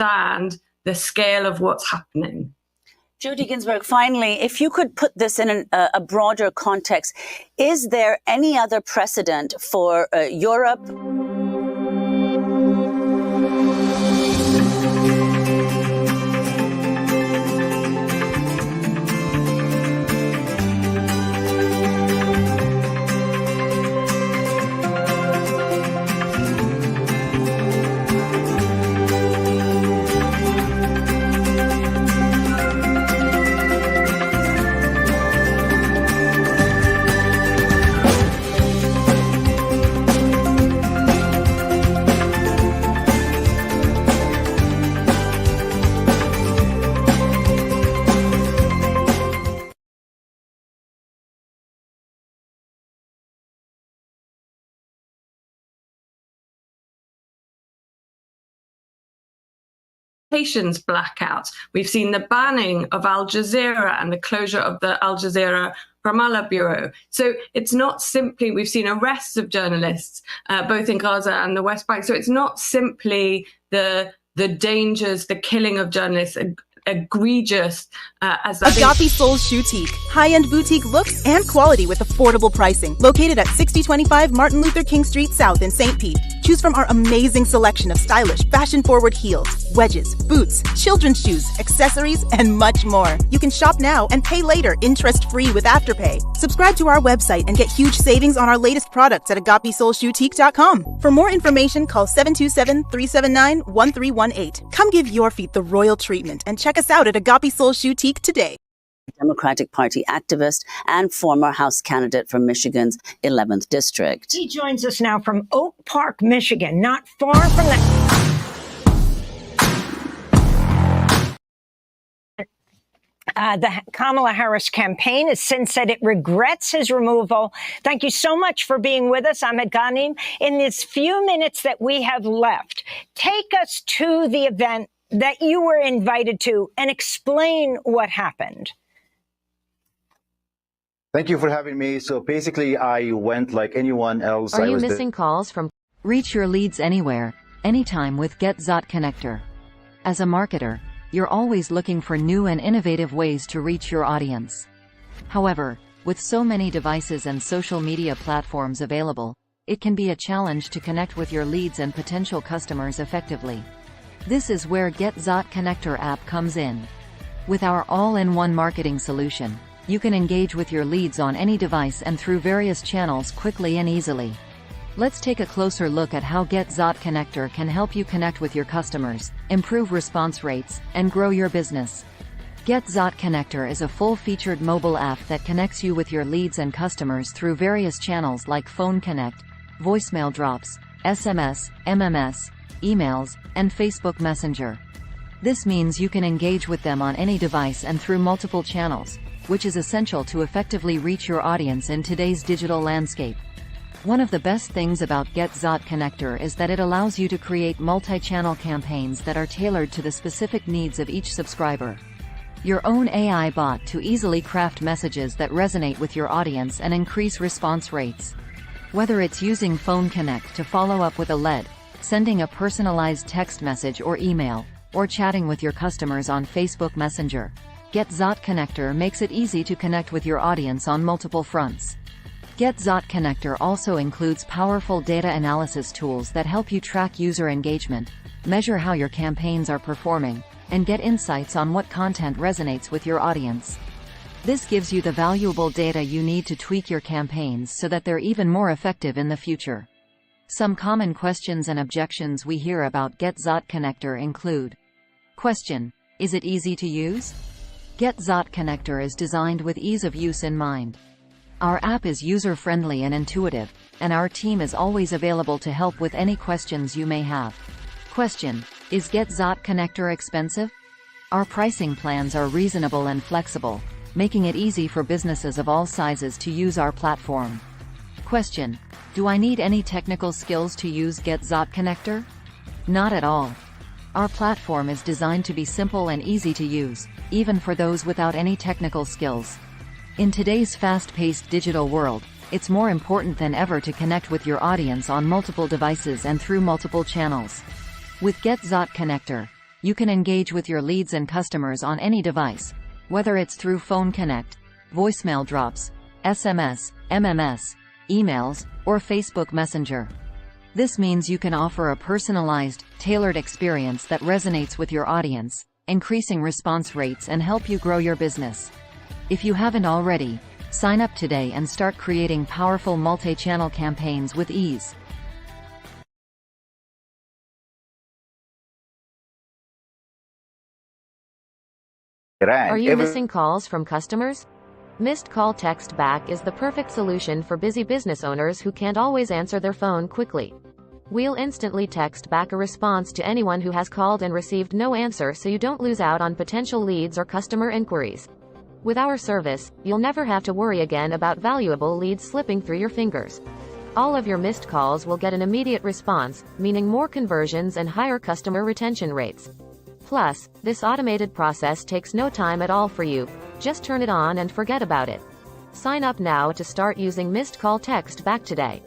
understand the scale of what's happening. Jody Ginsburg, finally, if you could put this in a broader context, is there any other precedent for Europe? Blackouts. We've seen the banning of Al Jazeera and the closure of the Al Jazeera Ramallah bureau. So it's not simply, we've seen arrests of journalists, both in Gaza and the West Bank. So it's not simply the dangers, the killing of journalists, egregious as that Agape Souls Boutique. High-end boutique looks and quality with affordable pricing. Located at 6025 Martin Luther King Street South in St. Pete. Choose from our amazing selection of stylish, fashion-forward heels, wedges, boots, children's shoes, accessories, and much more. You can shop now and pay later, interest-free with Afterpay. Subscribe to our website and get huge savings on our latest products at agapesoulsboutique.com. For more information, call 727-379-1318. Come give your feet the royal treatment and check us out at Agape Souls Boutique today. Democratic Party activist and former House candidate from Michigan's 11th District. He joins us now from Oak Park, Michigan, not far from the Kamala Harris campaign has since said it regrets his removal. Thank you so much for being with us, Ahmed Ghanim. In these few minutes that we have left, take us to the event that you were invited to and explain what happened. Thank you for having me. So basically, I went like anyone else. Are you missing calls from? Reach your leads anywhere, anytime with GetZot Connector. As a marketer, you're always looking for new and innovative ways to reach your audience. However, with so many devices and social media platforms available, it can be a challenge to connect with your leads and potential customers effectively. This is where GetZot Connector app comes in. With our all-in-one marketing solution, you can engage with your leads on any device and through various channels quickly and easily. Let's take a closer look at how GetZot Connector can help you connect with your customers, improve response rates, and grow your business. GetZot Connector is a full-featured mobile app that connects you with your leads and customers through various channels like Phone Connect, voicemail drops, SMS, MMS, emails, and Facebook Messenger. This means you can engage with them on any device and through multiple channels, which is essential to effectively reach your audience in today's digital landscape. One of the best things about GetZot Connector is that it allows you to create multi-channel campaigns that are tailored to the specific needs of each subscriber. Your own AI bot to easily craft messages that resonate with your audience and increase response rates. Whether it's using Phone Connect to follow up with a lead, sending a personalized text message or email, or chatting with your customers on Facebook Messenger, GetZot Connector makes it easy to connect with your audience on multiple fronts. GetZot Connector also includes powerful data analysis tools that help you track user engagement, measure how your campaigns are performing, and get insights on what content resonates with your audience. This gives you the valuable data you need to tweak your campaigns so that they're even more effective in the future. Some common questions and objections we hear about GetZot Connector include: Question: is it easy to use? GetZot Connector is designed with ease of use in mind. Our app is user-friendly and intuitive, and our team is always available to help with any questions you may have. Question: is GetZot Connector expensive? Our pricing plans are reasonable and flexible, making it easy for businesses of all sizes to use our platform. Question: do I need any technical skills to use GetZot Connector? Not at all. Our platform is designed to be simple and easy to use, even for those without any technical skills. In today's fast-paced digital world, it's more important than ever to connect with your audience on multiple devices and through multiple channels. With GetZot Connector, You can engage with your leads and customers on any device, whether it's through phone connect, voicemail drops, SMS, MMS, emails, or Facebook Messenger. This means you can offer a personalized, tailored experience that resonates with your audience, increasing response rates and help you grow your business. If you haven't already, sign up today and start creating powerful multi-channel campaigns with ease. Are you missing calls from customers? Missed call text back is the perfect solution for busy business owners who can't always answer their phone quickly. We'll instantly text back a response to anyone who has called and received no answer, so you don't lose out on potential leads or customer inquiries. With our service, you'll never have to worry again about valuable leads slipping through your fingers. All of your missed calls will get an immediate response, meaning more conversions and higher customer retention rates. Plus, this automated process takes no time at all for you. Just turn it on and forget about it. Sign up now to start using missed call text back today.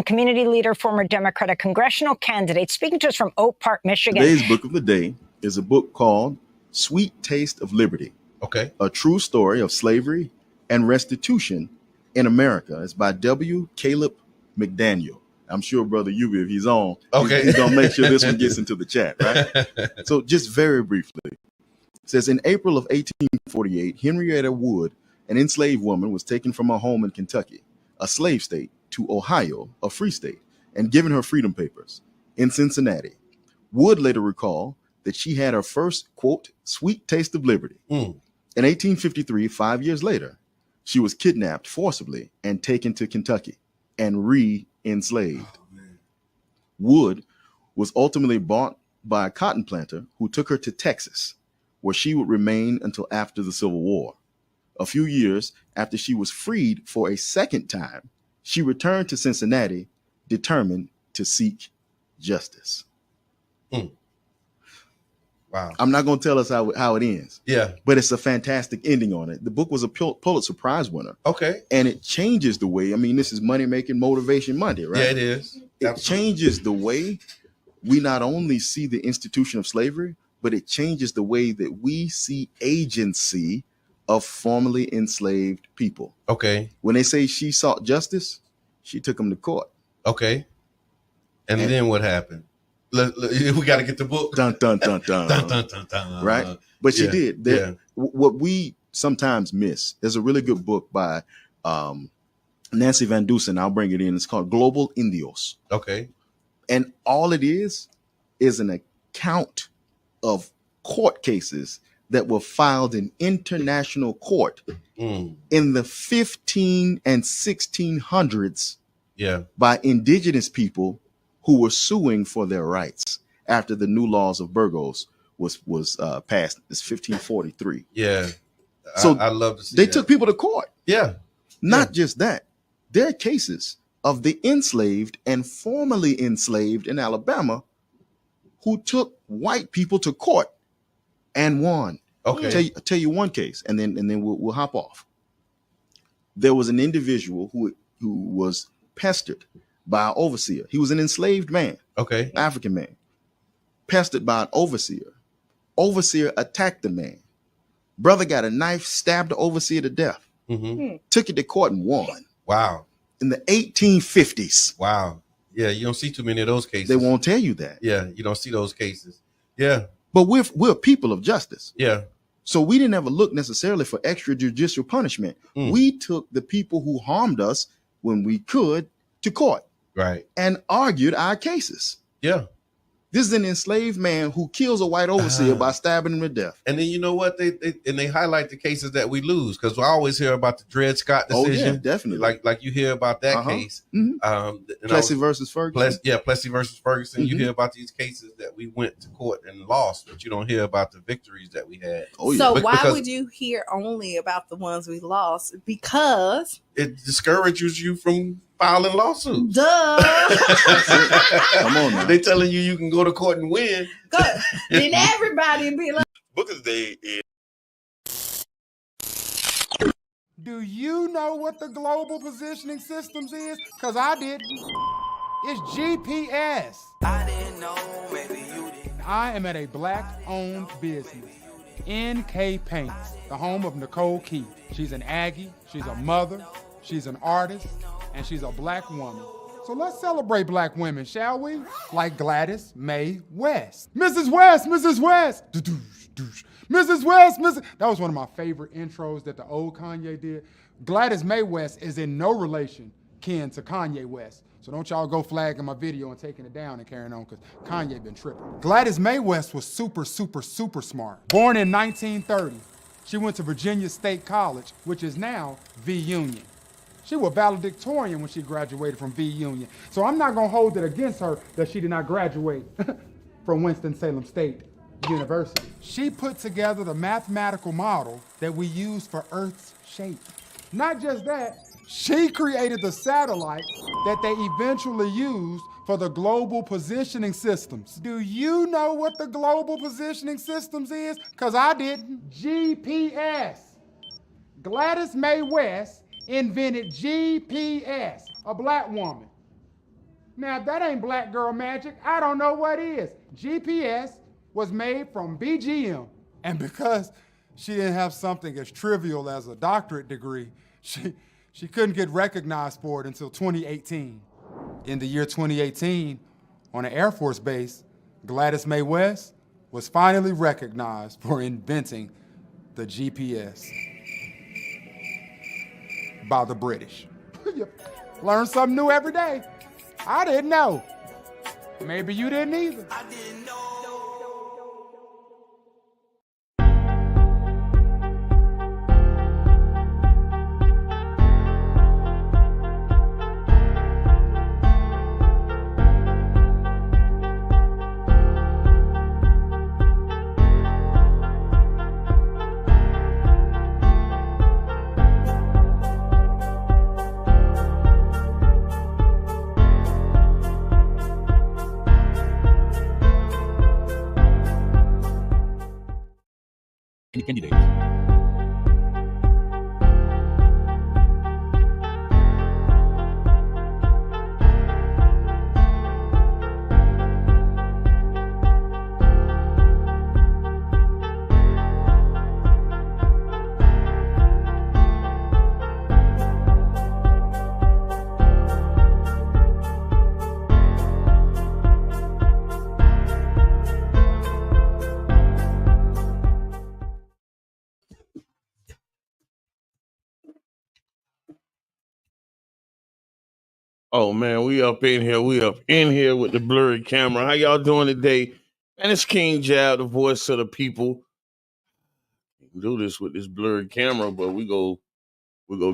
Community leader, former Democratic congressional candidate, speaking to us from Oak Park, Michigan. Today's book of the day is a book called Sweet Taste of Liberty. Okay. A true story of slavery and restitution in America. It's by W. Caleb McDaniel. I'm sure Brother Yubi, if he's on, he's going to make sure this one gets into the chat, right? So just very briefly, it says, in April of 1848, Henrietta Wood, an enslaved woman, was taken from her home in Kentucky, a slave state, to Ohio, a free state, and given her freedom papers in Cincinnati. Wood later recalled that she had her first, quote, sweet taste of liberty. In 1853, 5 years later, she was kidnapped forcibly and taken to Kentucky and re-enslaved. Wood was ultimately bought by a cotton planter who took her to Texas, where she would remain until after the Civil War. A few years after she was freed for a second time, she returned to Cincinnati, determined to seek justice. Wow. I'm not going to tell us how it ends. Yeah. But it's a fantastic ending on it. The book was a Pulitzer Prize winner. Okay. And it changes the way, I mean, this is Money Making Motivation Monday, right? Yeah, it is. It changes the way we not only see the institution of slavery, but it changes the way that we see agency of formerly enslaved people. Okay. When they say she sought justice, she took them to court. Okay. And then what happened? We got to get the book. Dun, dun, dun, dun. Dun, dun, dun, dun. Right? But she did. What we sometimes miss, there's a really good book by Nancy Van Dusen. I'll bring it in. It's called Global Indios. Okay. And all it is an account of court cases that were filed in international court in the 15 and 1600s by indigenous people who were suing for their rights after the new laws of Burgos was passed. It's 1543. Yeah. So I love to see they that. took people to court. Yeah. Not just that. There are cases of the enslaved and formerly enslaved in Alabama who took white people to court and won. Okay. I'll tell you one case, and then we'll hop off. There was an individual who was pestered by an overseer. He was an enslaved man. Okay. African man. Pestered by an overseer. Overseer attacked the man. Brother got a knife, stabbed the overseer to death. Took it to court and won. Wow. In the 1850s. Wow. Yeah, you don't see too many of those cases. They won't tell you that. Yeah, you don't see those cases. Yeah. But we're people of justice. Yeah. So we didn't ever look necessarily for extrajudicial punishment. We took the people who harmed us when we could to court. Right. And argued our cases. Yeah. This is an enslaved man who kills a white overseer by stabbing him to death. And then you know what? They highlight the cases that we lose, because I always hear about the Dred Scott decision. Oh, yeah, definitely. Like you hear about that case. Plessy versus Ferguson. Plessy versus Ferguson. You hear about these cases that we went to court and lost, but you don't hear about the victories that we had. Oh, yeah. So why would you hear only about the ones we lost? Because it discourages you from filing lawsuits. Duh. Come on now. They telling you can go to court and win. Then everybody be like, Book of the day is Do you know what the global positioning systems is? Because I didn't. It's GPS. I didn't know, maybe you didn't. I am at a black-owned business, NK Paints, the home of Nicole Keith. She's an Aggie, she's a mother, she's an artist, and she's a black woman. So let's celebrate black women, shall we? Like Gladys Mae West. Mrs. West, Mrs. West. Mrs. West, Mrs. That was one of my favorite intros that the old Kanye did. Gladys Mae West is in no relation kin to Kanye West. So don't y'all go flagging my video and taking it down and carrying on, because Kanye been tripping. Gladys Mae West was super smart. Born in 1930, she went to Virginia State College, which is now V Union. She was valedictorian when she graduated from V Union. So I'm not gonna hold it against her that she did not graduate from Winston-Salem State University. She put together the mathematical model that we use for Earth's shape. Not just that, she created the satellites that they eventually used for the global positioning systems. Do you know what the global positioning systems is? Because I didn't. GPS. Gladys Mae West invented GPS, a black woman. Now, if that ain't black girl magic, I don't know what is. GPS was made from BGM. And because she didn't have something as trivial as a doctorate degree, she couldn't get recognized for it until 2018. In the year 2018, on an Air Force base, Gladys Mae West was finally recognized for inventing the GPS by the British. Learn something new every day. I didn't know. Maybe you didn't either. I didn't know. Any candidate. Oh man, we up in here. We up in here with the blurry camera. How y'all doing today? And it's King Jab, the voice of the people. We can do this with this blurry camera, but we go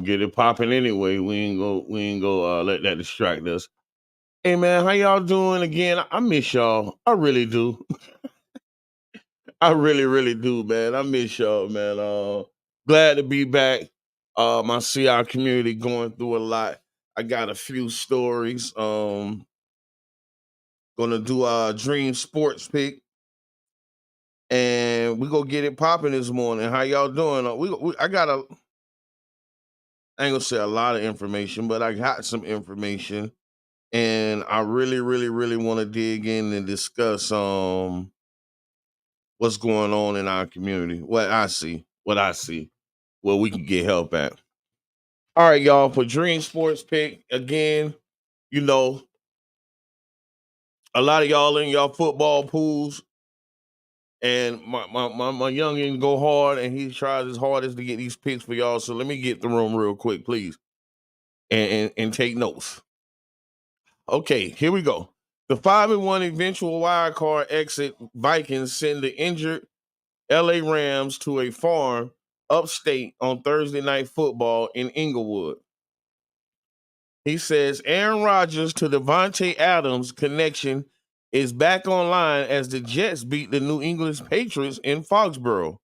get it popping anyway. We ain't go let that distract us. Hey man, how y'all doing again? I miss y'all. I really do. I really do, man. I miss y'all, man. Glad to be back. I see our community going through a lot. I got a few stories. Gonna do a dream sports pick, and we gonna get it popping this morning. How y'all doing? I ain't gonna say a lot of information, but I got some information, and I really want to dig in and discuss what's going on in our community. What I see, where we can get help at. All right, y'all, for Dream Sports Pick, again, you know, a lot of y'all in y'all football pools, and my youngin go hard, and he tries his hardest to get these picks for y'all. So let me get the room real quick, please, and take notes. Okay, here we go. The 5-1 eventual wild card exit Vikings send the injured LA Rams to a farm upstate on Thursday Night Football in Inglewood. He says Aaron Rodgers to Devontae Adams connection is back online as the Jets beat the New England Patriots in Foxborough.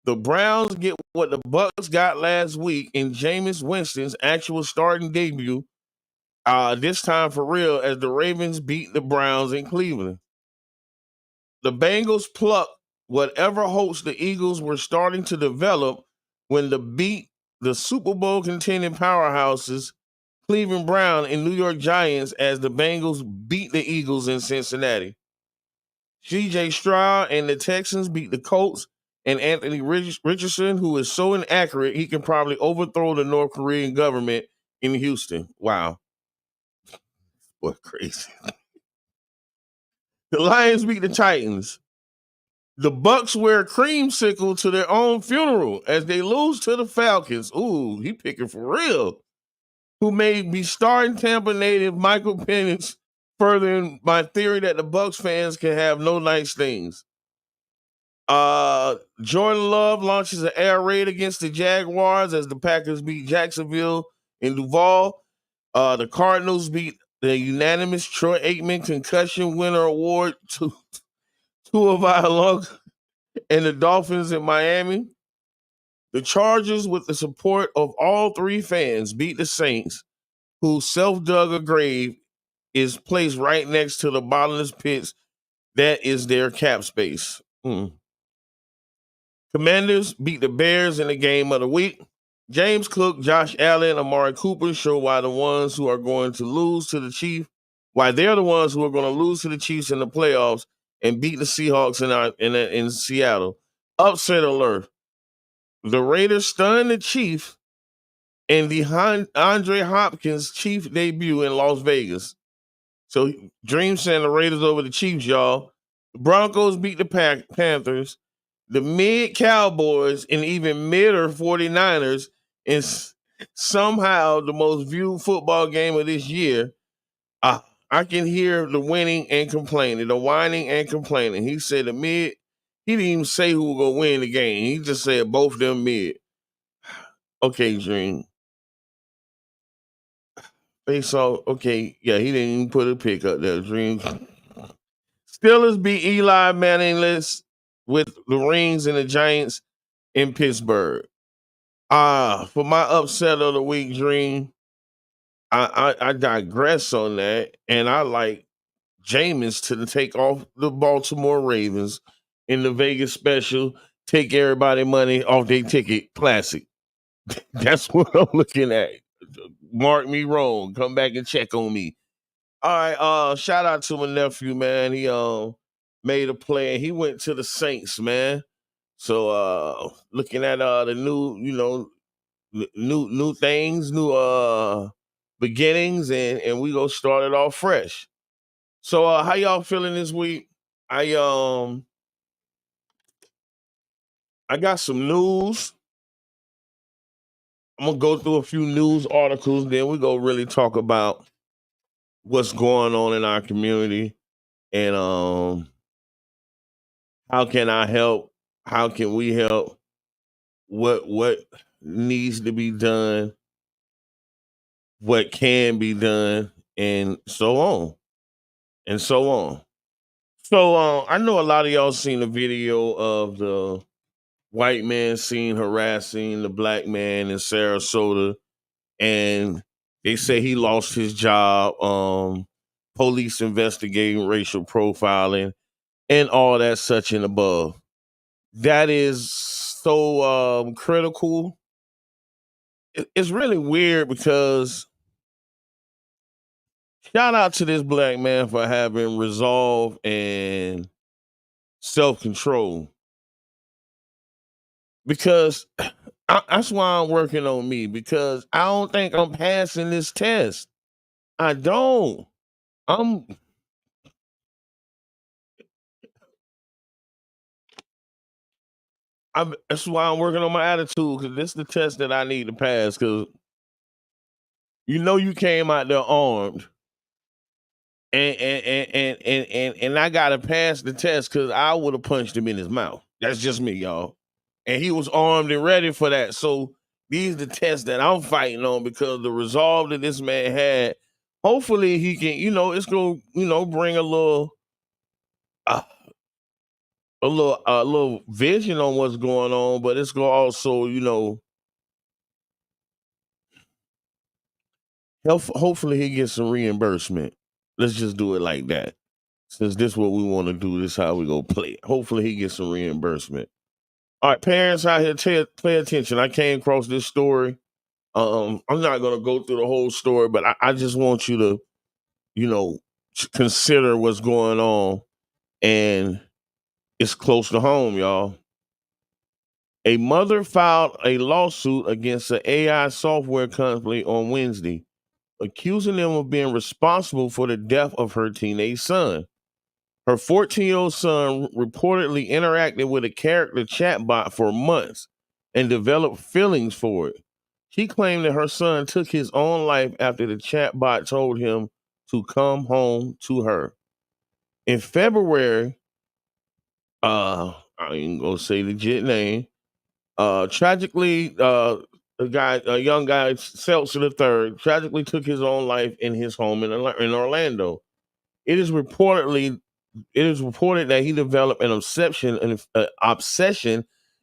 The Browns get what the Bucs got last week in Jameis Winston's actual starting debut, this time for real, as the Ravens beat the Browns in Cleveland. The Bengals plucked whatever hopes the Eagles were starting to develop when the beat the Super Bowl contending powerhouses Cleveland Brown and New York Giants as the Bengals beat the Eagles in Cincinnati. C.J. Stroud and the Texans beat the Colts, and Anthony Richardson, who is so inaccurate he can probably overthrow the North Korean government in Houston. Wow. What crazy. The Lions beat the Titans. The Bucks wear creamsicle to their own funeral as they lose to the Falcons. Ooh, he picking for real. Who made me starting Tampa native Michael Penix, furthering my theory that the Bucks fans can have no nice things. Jordan Love launches an air raid against the Jaguars as the Packers beat Jacksonville in Duval. The Cardinals beat the unanimous Troy Aikman Concussion Winner Award to Vailoga and the Dolphins in Miami. The Chargers, with the support of all three fans, beat the Saints, who self-dug a grave is placed right next to the bottomless pits. That is their cap space. Commanders beat the Bears in the game of the week. James Cook, Josh Allen, Amari Cooper show why they're the ones who are going to lose to the Chiefs in the playoffs and beat the Seahawks in Seattle. Upset alert. The Raiders stunned the Chiefs in the Andre Hopkins Chief debut in Las Vegas. So Dream sent the Raiders over the Chiefs, y'all. The Broncos beat the Panthers. The mid-Cowboys and even midder 49ers is somehow the most viewed football game of this year. I can hear the whining and complaining, the whining and complaining. He said he didn't even say who was going to win the game. He just said both of them mid. Okay, Dream. They saw, okay, yeah, he didn't even put a pick up there, Dream. Steelers beat Eli Manningless with the Rings and the Giants in Pittsburgh. For my upset of the week, Dream, I digress on that, and I like Jameis to take off the Baltimore Ravens in the Vegas special, take everybody money off their ticket classic. That's what I'm looking at. Mark me wrong. Come back and check on me. All right, shout out to my nephew, man. He made a play. He went to the Saints, man. So looking at the new things, new beginnings, and we gonna start it off fresh. So how y'all feeling this week? I got some news. I'm gonna go through a few news articles, then we go really talk about what's going on in our community and how can I help? How can we help? What needs to be done? What can be done? And so on. And so on. So I know a lot of y'all seen the video of the white man seen harassing the black man in Sarasota, and they say he lost his job, police investigating racial profiling, and all that such and above. That is so critical. It's really weird because shout out to this black man for having resolve and self-control. Because that's why I'm working on me, because I don't think I'm passing this test. I don't. That's why I'm working on my attitude, because this is the test that I need to pass, because you came out there armed. And I gotta pass the test because I would have punched him in his mouth. That's just me, y'all. And he was armed and ready for that. So these are the tests that I'm fighting on, because the resolve that this man had, hopefully he can, it's gonna, bring a little vision on what's going on, but it's gonna also, hopefully he gets some reimbursement. Let's just do it like that. Since this is what we want to do, this is how we go play it. Hopefully he gets some reimbursement. All right, parents out here, pay attention. I came across this story. I'm not going to go through the whole story, but I just want you to, consider what's going on. And it's close to home, y'all. A mother filed a lawsuit against an AI software company on Wednesday, accusing them of being responsible for the death of her teenage son. Her 14-year-old son reportedly interacted with a character chatbot for months and developed feelings for it. She claimed that her son took his own life after the chatbot told him to come home to her. In February, I ain't gonna say legit name. Tragically, a young guy, Seltzer III, tragically took his own life in his home in Orlando. It is reported that he developed an obsession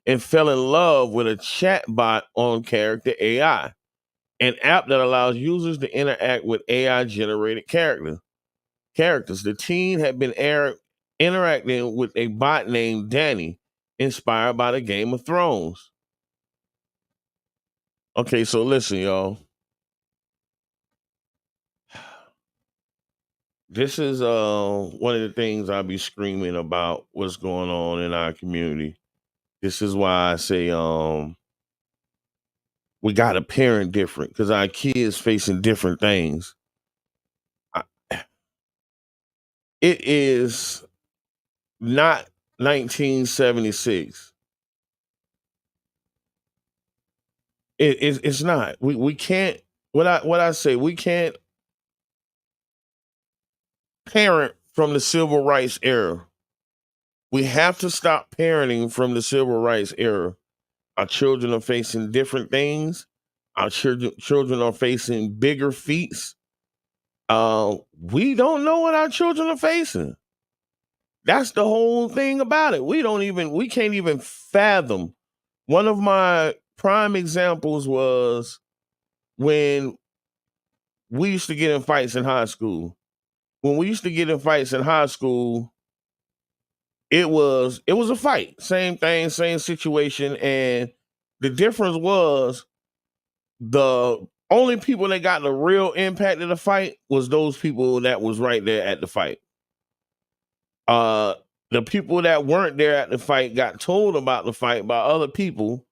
and fell in love with a chatbot on Character AI, an app that allows users to interact with AI-generated characters. The teen had been interacting with a bot named Danny, inspired by the Game of Thrones. Okay, so listen, y'all. This is one of the things I be screaming about what's going on in our community. This is why I say we got to parent different because our kids facing different things. It is not 1976. It's not. We can't. What I say, we can't parent from the civil rights era. We have to stop parenting from the civil rights era. Our children are facing different things. Our children are facing bigger feats. We don't know what our children are facing. That's the whole thing about it. We can't even fathom. One of my prime examples was when we used to get in fights in high school. When we used to get in fights in high school, it was a fight. Same thing, same situation. And the difference was the only people that got the real impact of the fight was those people that was right there at the fight. The people that weren't there at the fight got told about the fight by other people,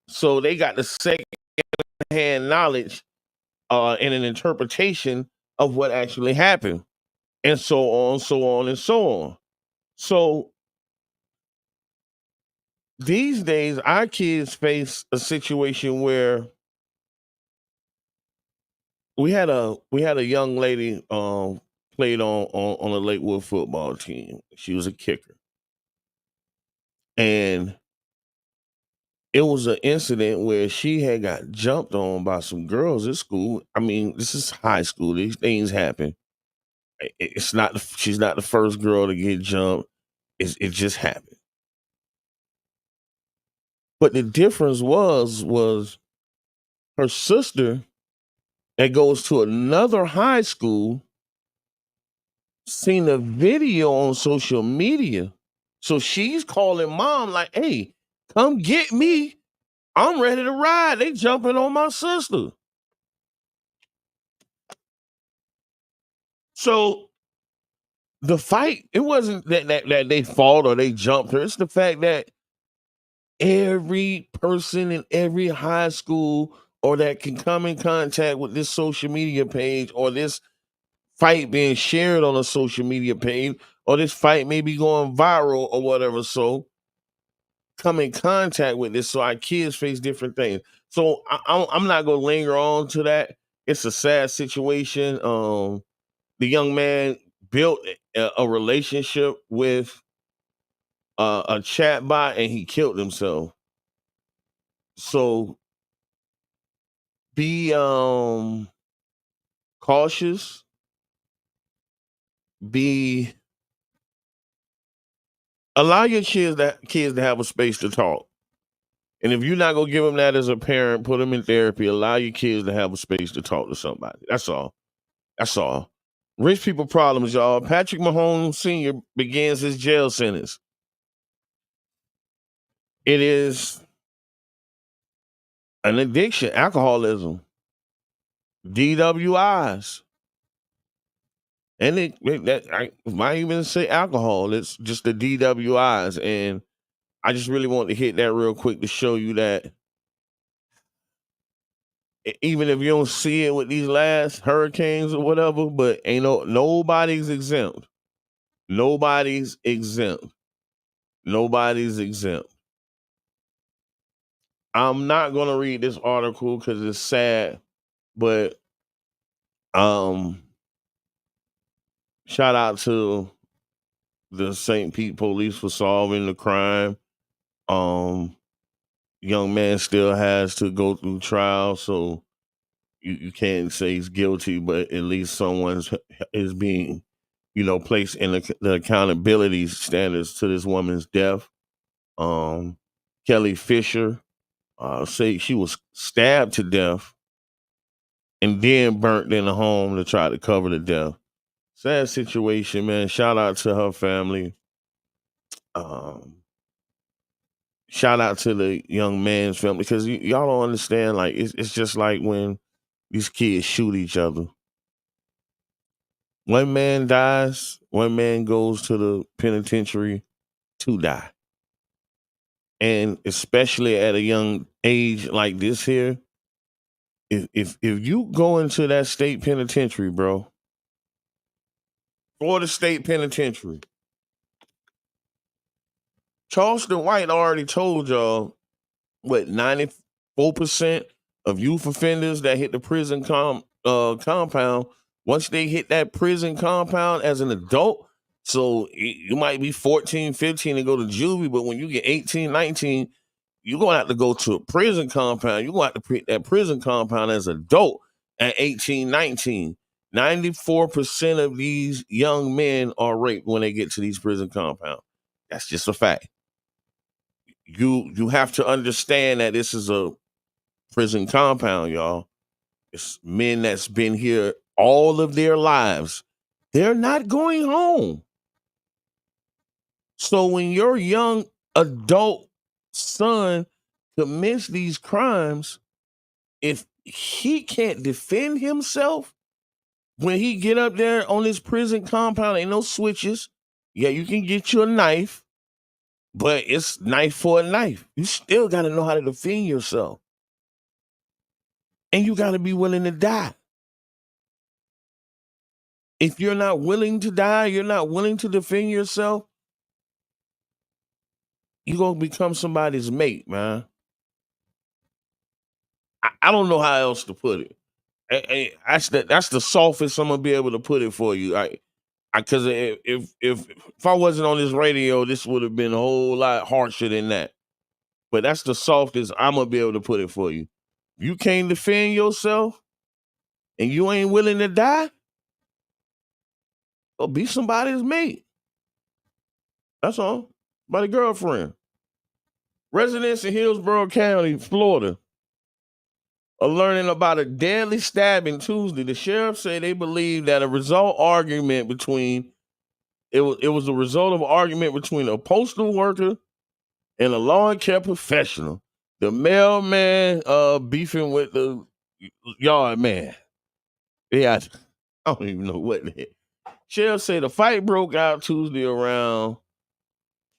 so they got the second-hand knowledge and an interpretation of what actually happened, and so on, so on, and so on. So these days, our kids face a situation where we had a young lady played on a Lakewood football team. She was a kicker. And it was an incident where she had got jumped on by some girls at school. I mean, this is high school. These things happen. She's not the first girl to get jumped. It just happened. But the difference was her sister that goes to another high school seen a video on social media. So she's calling mom like, hey, come get me. I'm ready to ride. They jumping on my sister. So the fight, it wasn't that they fought or they jumped her. It's the fact that every person in every high school or that can come in contact with this social media page or this fight being shared on a social media page or this fight may be going viral or whatever. So come in contact with this. So our kids face different things. So I'm not going to linger on to that. It's a sad situation. The young man built a relationship with a chat bot and he killed himself. So be cautious. Allow your kids to have a space to talk. And if you're not gonna give them that as a parent, put them in therapy. Allow your kids to have a space to talk to somebody. That's all. That's all. Rich people problems, y'all. Patrick Mahomes Sr. begins his jail sentence. It is an addiction, alcoholism, DWIs. And I might even say alcohol. It's just the DWIs. And I just really want to hit that real quick to show you that even if you don't see it with these last hurricanes or whatever, but nobody's exempt. Nobody's exempt. Nobody's exempt. I'm not gonna read this article because it's sad, but shout out to the St. Pete police for solving the crime. Young man still has to go through trial, so you can't say he's guilty, but at least someone is being, placed in the accountability standards to this woman's death. Kelly Fisher, say she was stabbed to death and then burnt in the home to try to cover the death. Sad situation, man. Shout out to her family. Shout out to the young man's family, because y'all don't understand. Like, it's just like when these kids shoot each other. One man dies, one man goes to the penitentiary to die. And especially at a young age like this here, if you go into that state penitentiary, bro, or the state penitentiary, Charleston White already told y'all, 94% of youth offenders that hit the prison compound, once they hit that prison compound as an adult, so you might be 14, 15 and go to juvie, but when you get 18, 19, you're going to have to go to a prison compound. You're going to have to hit that prison compound as an adult at 18, 19. 94% of these young men are raped when they get to these prison compounds. That's just a fact. You have to understand that this is a prison compound, y'all. It's men that's been here all of their lives. They're not going home. So when your young adult son commits these crimes, if he can't defend himself, when he get up there on this prison compound, ain't no switches. Yeah, you can get you a knife, but it's knife for a knife. You still got to know how to defend yourself. And you got to be willing to die. If you're not willing to die, you're not willing to defend yourself, you're going to become somebody's mate, man. I don't know how else to put it. That's the softest I'm going to be able to put it for you. Because if I wasn't on this radio, this would have been a whole lot harsher than that. But that's the softest I'm going to be able to put it for you. You can't defend yourself and you ain't willing to die, go be somebody's mate. That's all. By the girlfriend. Residents in Hillsborough County, Florida, are learning about a deadly stabbing Tuesday. The sheriff said they believe that it was a result of an argument between a postal worker and a lawn care professional. The mailman beefing with the yard man. Yeah, I don't even know what the heck. Sheriff said the fight broke out Tuesday around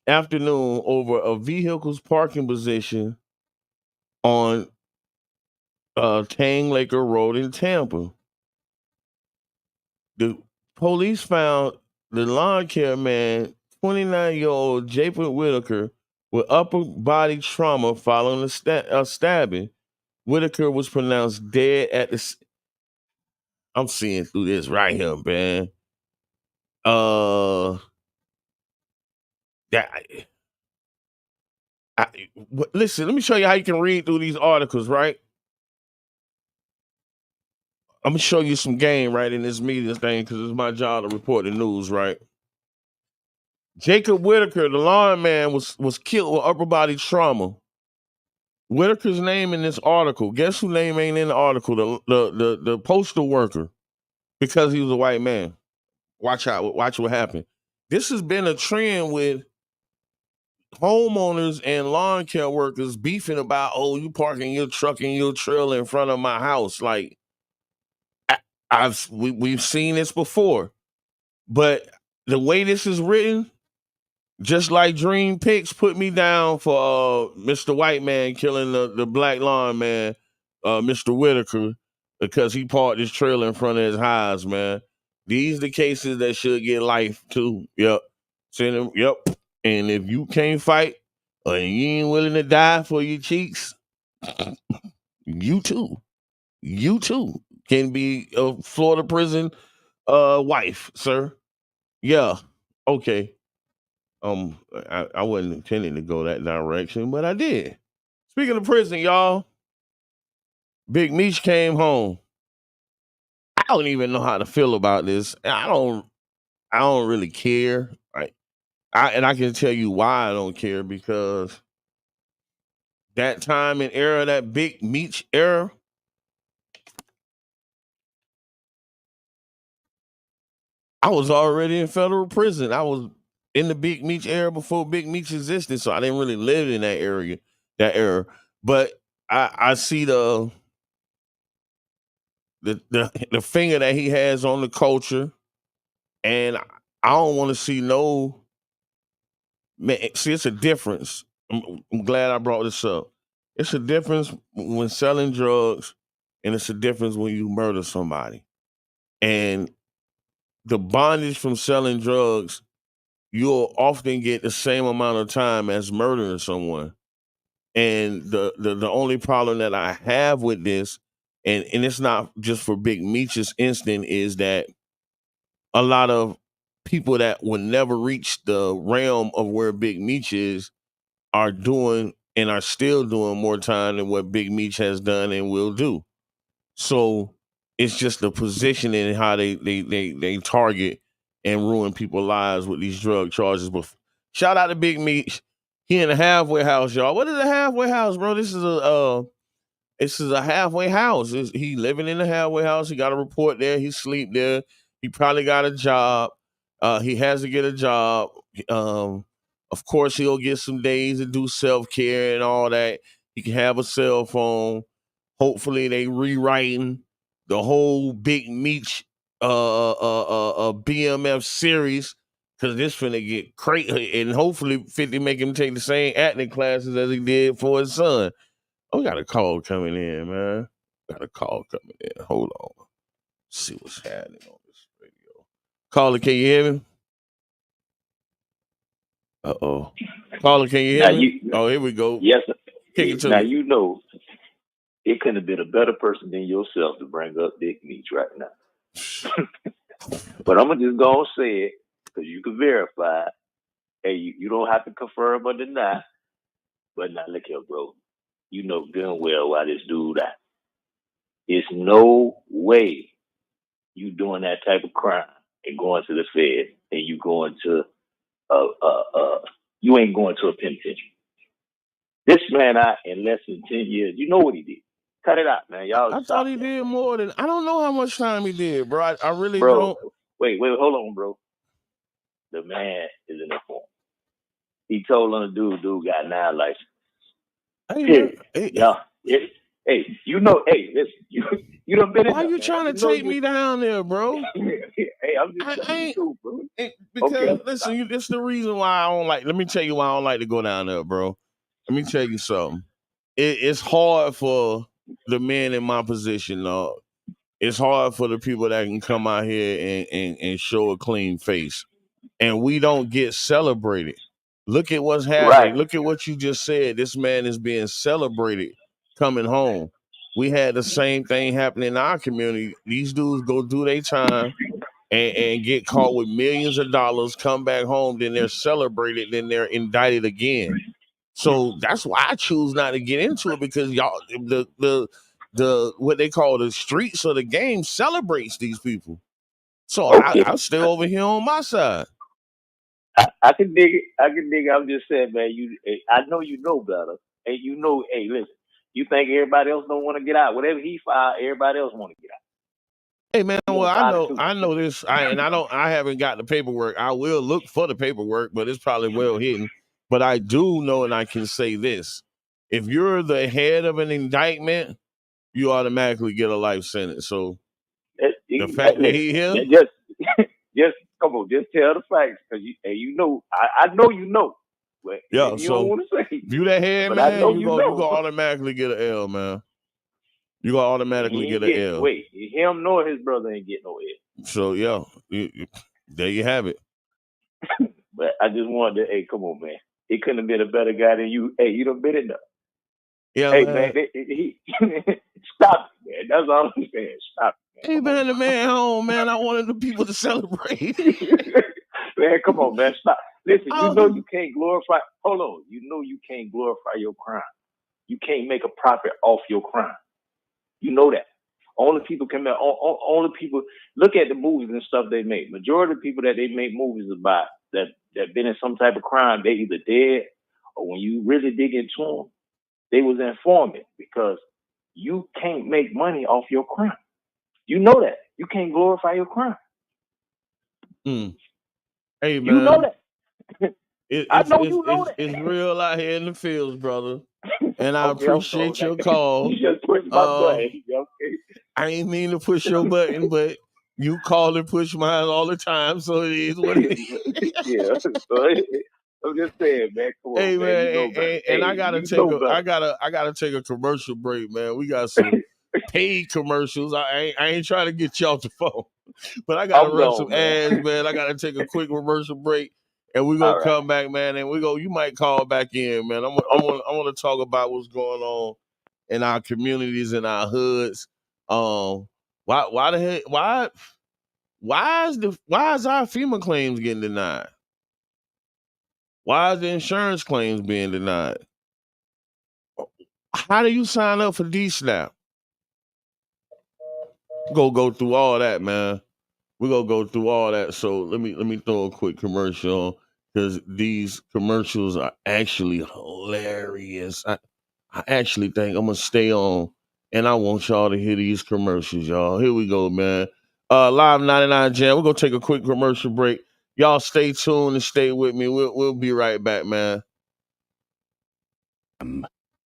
afternoon over a vehicle's parking position on Tang Laker Road in Tampa. The police found the lawn care man, 29-year-old Jacob Whitaker, with upper body trauma following a stabbing. Whitaker was pronounced dead at the. I'm seeing through this right here, man. Listen, let me show you how you can read through these articles, right? I'm gonna show you some game right in this media thing because it's my job to report the news, right? Jacob Whitaker, the lawn man, was killed with upper body trauma. Whitaker's name in this article. Guess whose name ain't in the article? The postal worker, because he was a white man. Watch out! Watch what happened. This has been a trend with homeowners and lawn care workers beefing about, oh, you parking your truck and your trailer in front of my house. Like, we've seen this before, but the way this is written, just like Dream Picks put me down for Mr. White Man killing the black lawn man, Mr. Whitaker, because he parked his trailer in front of his house, man. These the cases that should get life too. Yep. Send them, yep. And if you can't fight or you ain't willing to die for your cheeks, you too can be a Florida prison wife, sir. Yeah. Okay. I wasn't intending to go that direction, but I did. Speaking of prison, y'all, Big Meech came home. I don't even know how to feel about this. I don't really care. Right? I can tell you why I don't care, because that time and era, that Big Meech era, I was already in federal prison. I was in the Big Meech era before Big Meech existed, so I didn't really live in that era. But I see the finger that he has on the culture, and I don't want to see no man. See, it's a difference. I'm glad I brought this up. It's a difference when selling drugs, and it's a difference when you murder somebody. And the bondage from selling drugs, you'll often get the same amount of time as murdering someone. And the only problem that I have with this, and it's not just for Big Meech's instant, is that a lot of people that would never reach the realm of where Big Meech is are doing and are still doing more time than what Big Meech has done and will do. So it's just the positioning and how they target and ruin people's lives with these drug charges. But shout out to Big Meech. He in a halfway house, y'all. What is a halfway house, bro? This is a halfway house. He living in a halfway house. He got a report there. He sleep there. He probably got a job. He has to get a job. Of course, he'll get some days to do self-care and all that. He can have a cell phone. Hopefully, they rewriting the whole Big Meech BMF series, because this finna get crazy. And hopefully 50 make him take the same acting classes as he did for his son. Oh, we got a call coming in, man. Got a call coming in. Hold on. Let's see what's happening on this radio. Caller, can you hear me? Uh-oh. Caller, can you hear me? Oh, here we go. Yes. Kick it to now, me. you know, it couldn't have been a better person than yourself to bring up Big Meech right now. But I'm going to just go and say it, because you can verify it. Hey, you don't have to confirm or deny. But now, look here, bro. You know good and well why this dude at. It's no way you doing that type of crime and going to the Fed and you going to you ain't going to a penitentiary. This man out in less than 10 years, you know what he did. Cut it out, man. Y'all I thought he did more than, I don't know how much time he did, bro. I really don't. Wait, hold on, bro. The man is in the form. He told on the dude got 9 licenses. Hey, you know, listen, you done been in. Why you trying to take me down there, bro? Hey, I'm just telling you too, bro. Because listen, this is the reason why I don't like. Let me tell you why I don't like to go down there, bro. Let me tell you something. It's hard for the men in my position, dog. It's hard for the people that can come out here and show a clean face, and we don't get celebrated. Look at what's happening. Right. Look at what you just said. This man is being celebrated coming home. We had the same thing happen in our community. These dudes go do their time and get caught with millions of dollars, come back home, then they're celebrated, then they're indicted again. So that's why I choose not to get into it, because y'all, the what they call the streets or the game celebrates these people. So I'm still over here on my side. I can dig it. I'm just saying, man, I know you know better. And you know, hey, listen, you think everybody else don't want to get out. Whatever he filed, everybody else want to get out. Hey man, well, I know this. I haven't got the paperwork. I will look for the paperwork, but it's probably well hidden. But I do know, and I can say this: if you're the head of an indictment, you automatically get a life sentence. So the fact that he here, just come on, just tell the facts, because you know, I know you know. But yeah. you don't want to say. If you that head but man, I know you gonna automatically get an L, man. You gonna automatically get an L. Wait, him nor his brother ain't get no L. So yeah, there you have it. But I just wanted to, hey, come on, man. He couldn't have been a better guy than you. Hey, you done been enough. Yeah, hey, man. He stop it, man. That's all I'm saying. Stop it, man. He been in the man home, man. I wanted the people to celebrate. Man, come on, man. Stop. Listen, you know you can't glorify. Hold on. You know you can't glorify your crime. You can't make a profit off your crime. You know that. Only people can make. Only people look at the movies and stuff they make. Majority of the people that they make movies about that been in some type of crime, they either dead or when you really dig into them, they was informant, because you can't make money off your crime. You know that. You can't glorify your crime. Hey, man. You know that. I know you know that. It's real out here in the fields, brother. And I appreciate your call. You just pushed my button. Okay. I ain't mean to push your button, but you call and push mine all the time, so it is what it is. Yeah. So I'm just saying, man. Come on, hey, man, you know and I gotta take a commercial break, man. We got some paid commercials. I ain't trying to get you off the phone, but I gotta run some ads, man. I gotta take a quick commercial break, and we're gonna come back, man. And you might call back in, man. I want to talk about what's going on in our communities and our hoods. Why is our FEMA claims getting denied? Why is the insurance claims being denied? How do you sign up for DSNAP? Go through all that, man. We're gonna go through all that. So let me throw a quick commercial on, because these commercials are actually hilarious. I actually think I'm gonna stay on, and I want y'all to hear these commercials, y'all. Here we go, man. Live 99 Jam. We're gonna take a quick commercial break. Y'all stay tuned and stay with me. We'll be right back, man.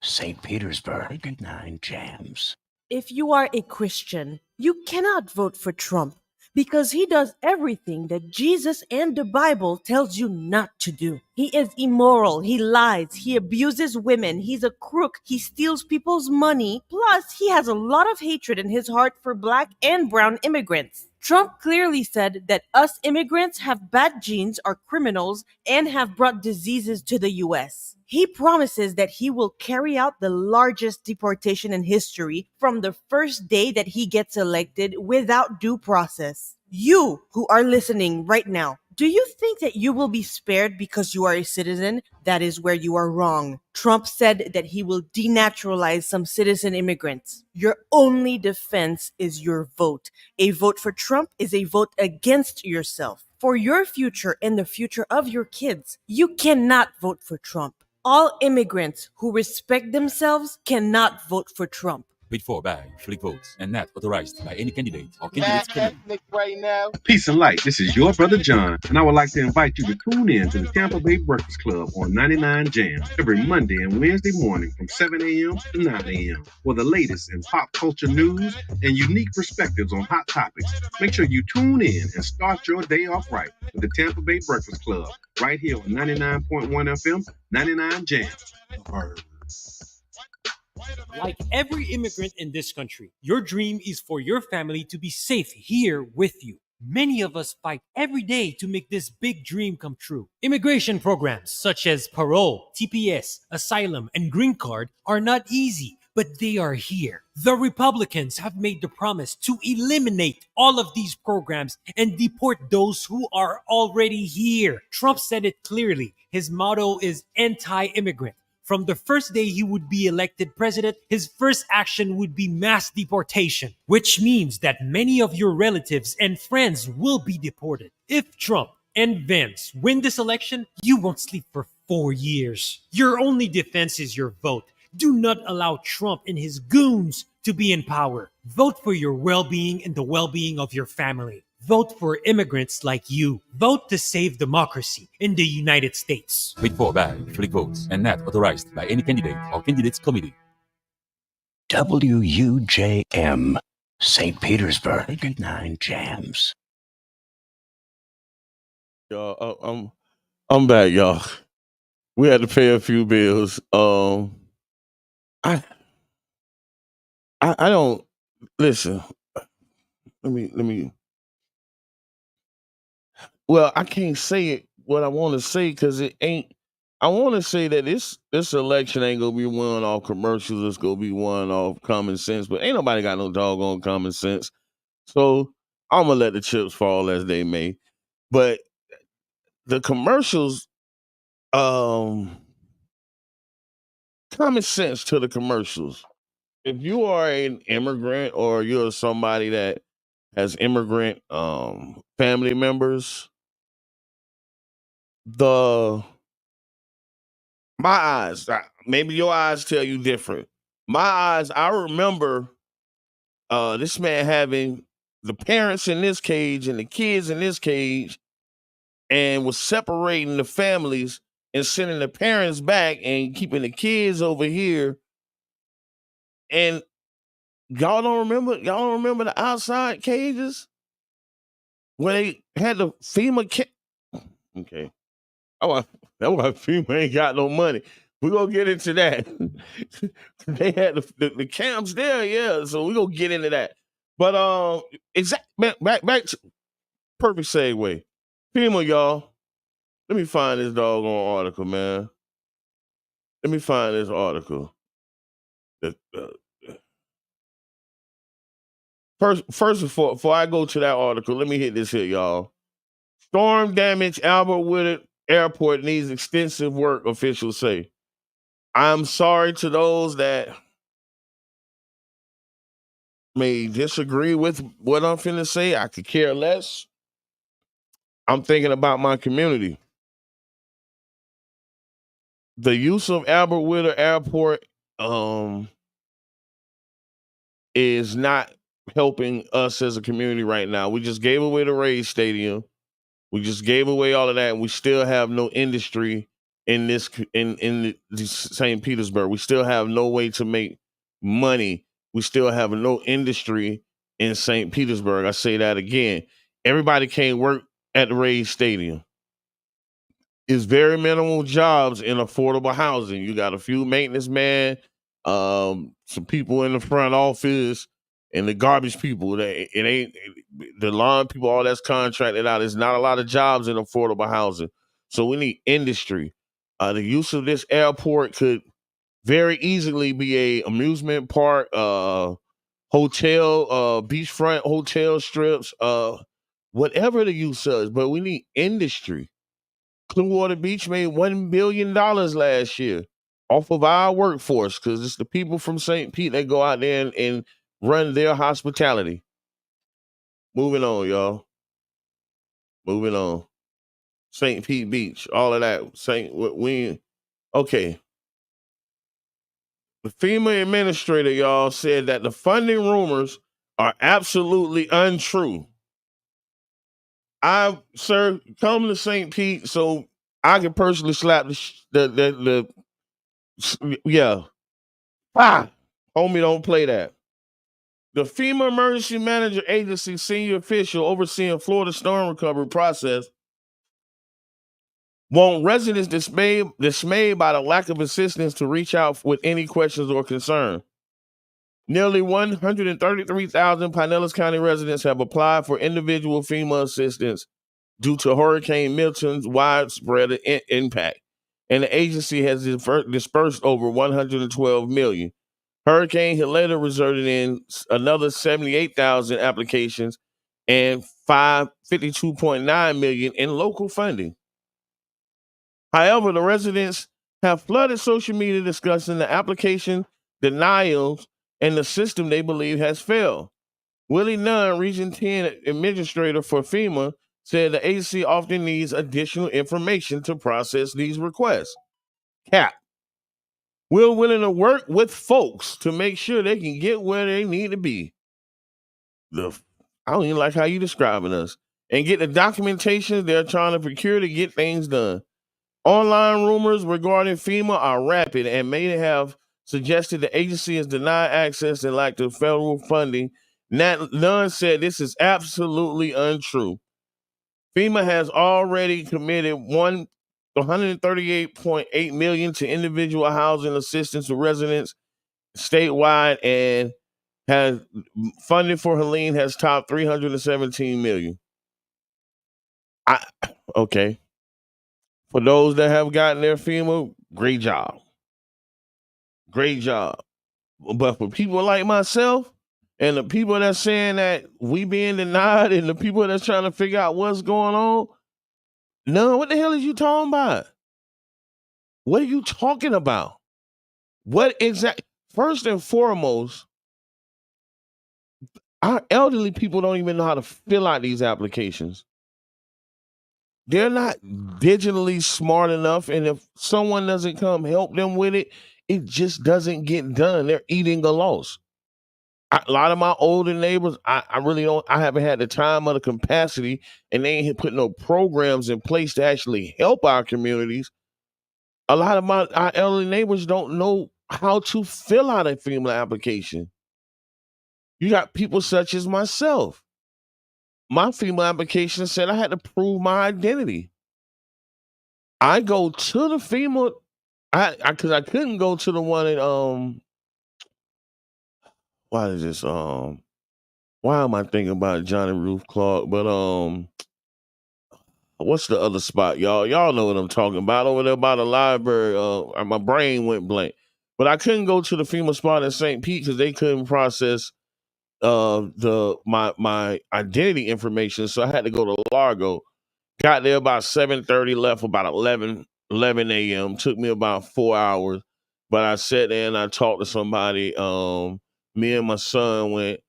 St. Petersburg, 9 Jams. If you are a Christian, you cannot vote for Trump because he does everything that Jesus and the Bible tells you not to do. He is immoral, he lies, he abuses women, he's a crook, he steals people's money, plus he has a lot of hatred in his heart for black and brown immigrants. Trump clearly said that us immigrants have bad genes, are criminals, and have brought diseases to the U.S. He promises that he will carry out the largest deportation in history from the first day that he gets elected without due process. You who are listening right now, do you think that you will be spared because you are a citizen? That is where you are wrong. Trump said that he will denaturalize some citizen immigrants. Your only defense is your vote. A vote for Trump is a vote against yourself. For your future and the future of your kids, you cannot vote for Trump. All immigrants who respect themselves cannot vote for Trump. Paid for by Flick Votes and not authorized by any candidate or candidate's candidate. Right now. Peace and light. This is your brother John, and I would like to invite you to tune in to the Tampa Bay Breakfast Club on 99 Jam every Monday and Wednesday morning from 7 a.m. to 9 a.m. for the latest in pop culture news and unique perspectives on hot topics. Make sure you tune in and start your day off right with the Tampa Bay Breakfast Club right here on 99.1 FM, 99 Jam. Like every immigrant in this country, your dream is for your family to be safe here with you. Many of us fight every day to make this big dream come true. Immigration programs such as parole, TPS, asylum, and green card are not easy, but they are here. The Republicans have made the promise to eliminate all of these programs and deport those who are already here. Trump said it clearly. His motto is anti-immigrant. From the first day he would be elected president, his first action would be mass deportation, which means that many of your relatives and friends will be deported. If Trump and Vance win this election, you won't sleep for 4 years. Your only defense is your vote. Do not allow Trump and his goons to be in power. Vote for your well-being and the well-being of your family. Vote for immigrants like you. Vote to save democracy in the United States. Paid for by Flick Votes and not authorized by any candidate or candidates committee. WUJM, St. Petersburg, 9 Jams. Y'all, I'm back, y'all. We had to pay a few bills. I don't listen. Let me. Well, I can't say it what I want to say because it ain't. I want to say that this election ain't gonna be won off commercials. It's gonna be won off common sense. But ain't nobody got no doggone common sense. So I'm gonna let the chips fall as they may. But the commercials, common sense to the commercials. If you are an immigrant or you're somebody that has immigrant family members, my eyes, maybe your eyes tell you different. My eyes, I remember this man having the parents in this cage and the kids in this cage and was separating the families and sending the parents back and keeping the kids over here. And y'all don't remember the outside cages when they had the FEMA okay. Oh, that's why FEMA ain't got no money. We're gonna get into that. They had the camps there, yeah. So we're gonna get into that. But back to perfect segue. FEMA, y'all. Let me find this doggone article, man. Let me find this article. First before I go to that article, let me hit this here, y'all. Storm damage Albert Willard Airport needs extensive work, officials say. I'm sorry to those that may disagree with what I'm finna say. I could care less. I'm thinking about my community. The use of Albert Willard Airport is not helping us as a community right now. We just gave away the Rays Stadium. We just gave away all of that, and we still have no industry in this in St. Petersburg. We still have no way to make money. We still have no industry in St. Petersburg. I say that again. Everybody can't work at the Rays Stadium. It's very minimal jobs in affordable housing. You got a few maintenance men, some people in the front office, and the garbage people. It ain't the lawn people. All that's contracted out. There's not a lot of jobs in affordable housing. So we need industry. The use of this airport could very easily be a amusement park, hotel, beachfront hotel strips, whatever the use is. But we need industry. Clearwater Beach made $1 billion last year off of our workforce because it's the people from St. Pete that go out there and run their hospitality. Moving on, y'all. Moving on. St. Pete Beach, all of that. Okay. The FEMA administrator, y'all, said that the funding rumors are absolutely untrue. Sir, come to St. Pete so I can personally slap yeah. Homie, don't play that. The FEMA Emergency Manager Agency senior official overseeing Florida storm recovery process want residents dismayed by the lack of assistance to reach out with any questions or concern. Nearly 133,000 Pinellas County residents have applied for individual FEMA assistance due to Hurricane Milton's widespread impact, and the agency has dispersed over $112 million. Hurricane Helena resulted in another 78,000 applications and $52.9 million in local funding. However, the residents have flooded social media discussing the application denials and the system they believe has failed. Willie Nunn, Region 10 Administrator for FEMA, said the agency often needs additional information to process these requests. Cap. We're willing to work with folks to make sure they can get where they need to be. I don't even like how you describing us. And get the documentation they're trying to procure to get things done. Online rumors regarding FEMA are rapid and may have suggested the agency has denied access and lack of federal funding. None said this is absolutely untrue. FEMA has already committed $138.8 million to individual housing assistance to residents statewide, and has funding for Helene has topped $317 million. Okay. For those that have gotten their FEMA, great job. Great job. But for people like myself and the people that's saying that we being denied and the people that's trying to figure out what's going on, no, what the hell is you talking about? What are you talking about? What exactly? First and foremost, our elderly people don't even know how to fill out these applications. They're not digitally smart enough, and if someone doesn't come help them with it, it just doesn't get done. They're eating a loss. A lot of my older neighbors, I haven't had the time or the capacity, and they ain't put no programs in place to actually help our communities. A lot of our elderly neighbors don't know how to fill out a FEMA application. You got people such as myself. My FEMA application said I had to prove my identity. I go to the FEMA, because I couldn't go to the one at why am I thinking about Johnny Ruth Clark? But what's the other spot, y'all? Y'all know what I'm talking about over there by the library. My brain went blank. But I couldn't go to the FEMA spot in St. Pete because they couldn't process my identity information. So I had to go to Largo. Got there about 7:30, left about 11 a.m. Took me about 4 hours. But I sat there and I talked to somebody. Me and my son went.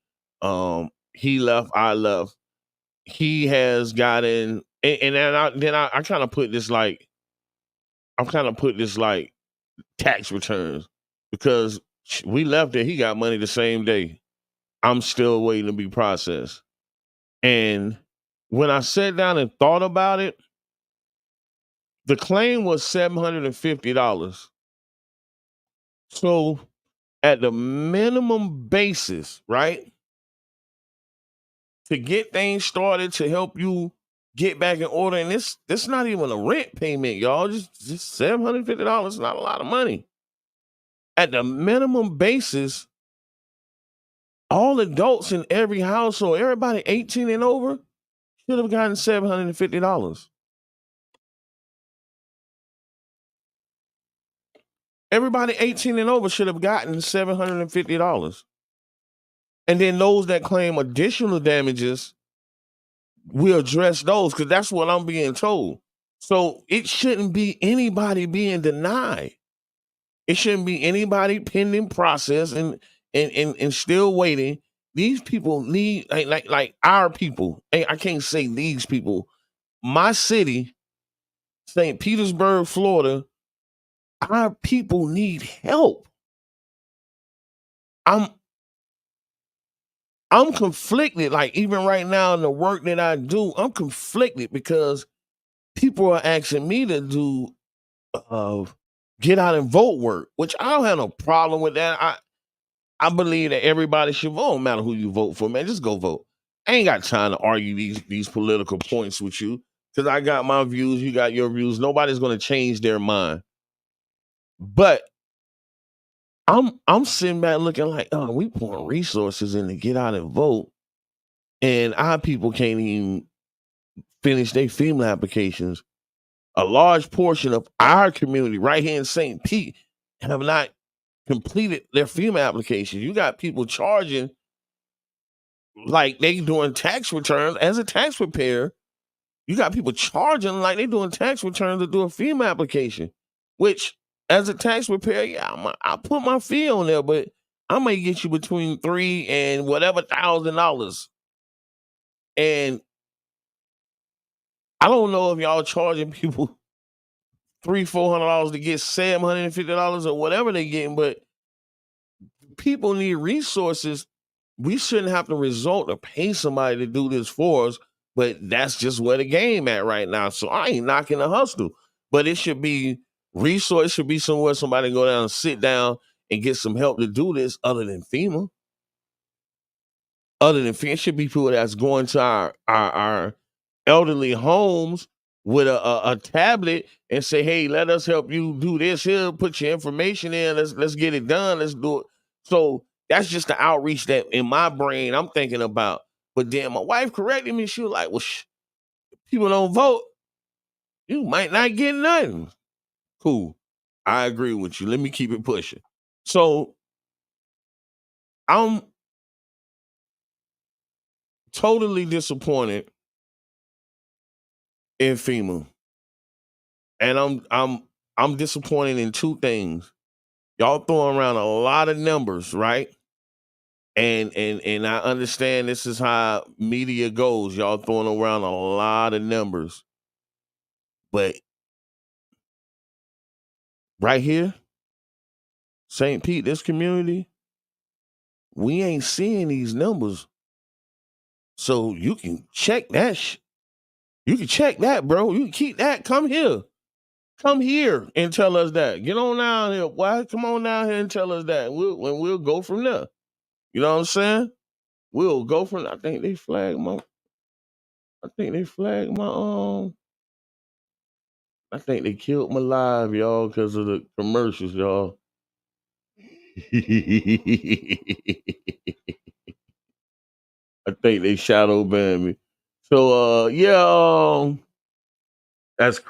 He left, I left. He has gotten, and then I kind of put this like, tax returns, because we left there. He got money the same day. I'm still waiting to be processed. And when I sat down and thought about it, the claim was $750. So at the minimum basis, right, to get things started, to help you get back in order, and this not even a rent payment, y'all. Just $750 is not a lot of money. At the minimum basis, all adults in every household, everybody 18 and over, should have gotten $750. Everybody 18 and over should have gotten $750. And then those that claim additional damages, we address those, because that's what I'm being told. So it shouldn't be anybody being denied. It shouldn't be anybody pending process and still waiting. These people need, like our people. I can't say these people. My city, St. Petersburg, Florida, our people need help. I'm conflicted. Like, even right now in the work that I do, I'm conflicted because people are asking me to do get out and vote work, which I don't have no problem with that. I believe that everybody should vote, no matter who you vote for, man. Just go vote. I ain't got time to argue these political points with you, because I got my views, you got your views. Nobody's going to change their mind. But I'm sitting back looking like, oh, we pouring resources in to get out and vote, and our people can't even finish their FEMA applications. A large portion of our community right here in St. Pete have not completed their FEMA applications. You got people charging like they doing tax returns. As a tax preparer, you got people charging like they doing tax returns to do a FEMA application, which as a tax preparer, yeah, I put my fee on there, but I may get you between $3,000 and whatever $1,000. And I don't know if y'all charging people $300-$400 to get $750 or whatever they getting, but people need resources we shouldn't have to resort to pay somebody to do this for us, but that's just where the game at right now. So I ain't knocking the hustle, but it should be resource. It should be somewhere somebody can go down and sit down and get some help to do this other than FEMA. Other than FEMA, it should be people that's going to our elderly homes with a tablet and say, hey, let us help you do this here, put your information in, let's get it done, let's do it. So that's just the outreach that in my brain I'm thinking about. But then my wife corrected me. She was like, well, people don't vote, you might not get nothing. Cool. I agree with you. Let me keep it pushing. So I'm totally disappointed in FEMA. And I'm disappointed in two things. Y'all throwing around a lot of numbers, right? And I understand this is how media goes. Y'all throwing around a lot of numbers. But right here, St. Pete, this community, we ain't seeing these numbers. So you can check that. You can check that, bro. You can keep that. Come here. Come here and tell us that. Get on down here. Why? Come on down here and tell us that. We'll go from there. You know what I'm saying? We'll go from. I think they flagged my. I think they killed my live, y'all, because of the commercials, y'all. I think they shadow banned me. So yeah, that's